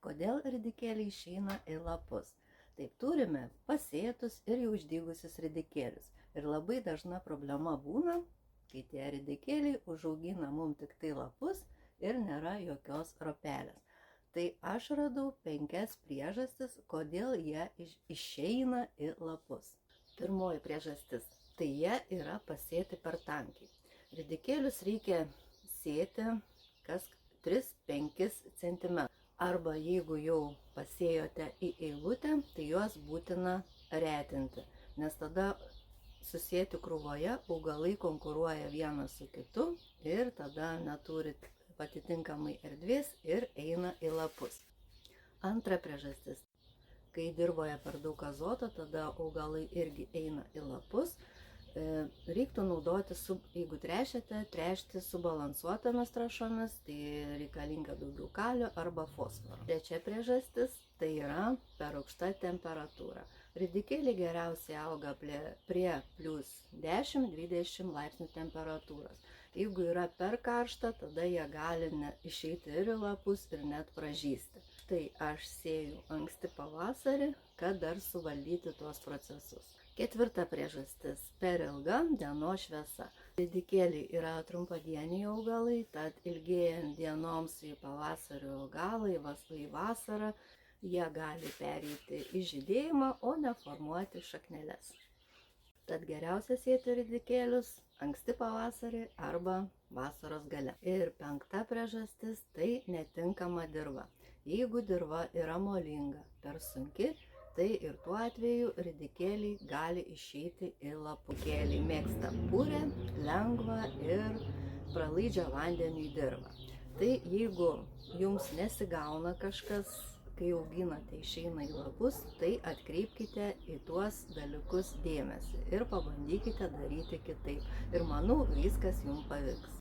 Kodėl ridikėliai išeina į lapus? Taip, turime pasėtus ir jau išdygusius ridikėlius. Ir labai dažna problema būna, kai tie ridikėliai užaugina mums tik tai lapus ir nėra jokios ropelės. Tai aš radau 5 priežastis, kodėl jie išeina į lapus. Pirmoji priežastis – tai jie yra pasėti per tankiai. Ridikėlius reikia sėti kas 3-5 cm. Arba jeigu jau pasėjote į eilutę, tai juos būtina retinti, nes tada susėti krūvoje augalai konkuruoja vienas su kitu ir tada neturit atitinkamai erdvės ir eina į lapus. Antra priežastis. Kai dirvoje per daug azoto, tada augalai irgi eina į lapus. Reiktų naudoti, jeigu tręšiate, tręšti subalansuotomis trąšomis, tai reikalinga daugiau kalio arba fosforo. Trečia priežastis – tai yra per aukšta temperatūra. Ridikėliai geriausiai auga prie plius 10-20 laipsnių temperatūros. Jeigu yra per karšta, tada jie gali išeiti ir į lapus ir net pražysti. Tai aš sėju anksti pavasarį, kad dar suvaldyti tuos procesus. Ketvirta priežastis – per ilga dienos šviesa. Ridikėliai yra trumpadieniai augalai, tad ilgėjant dienoms į pavasario galą, į vasarą, jie gali pereiti į žydėjimą, o ne formuoti šakneles. Tad geriausia sėti ridikėlius anksti pavasarį arba vasaros gale. Ir 5 priežastis – tai netinkama dirva. Jeigu dirva yra molinga, per sunki, tai ir tuo atveju ridikėliai gali išeiti į lapukėliai. Mėgsta purę, lengvą ir pralaidžią vandeniui dirvą. Tai jeigu jums nesigauna kažkas, kai auginate išeina į lapus, tai atkreipkite į tuos dalykus dėmesį ir pabandykite daryti kitaip. Ir manau, viskas jums pavyks.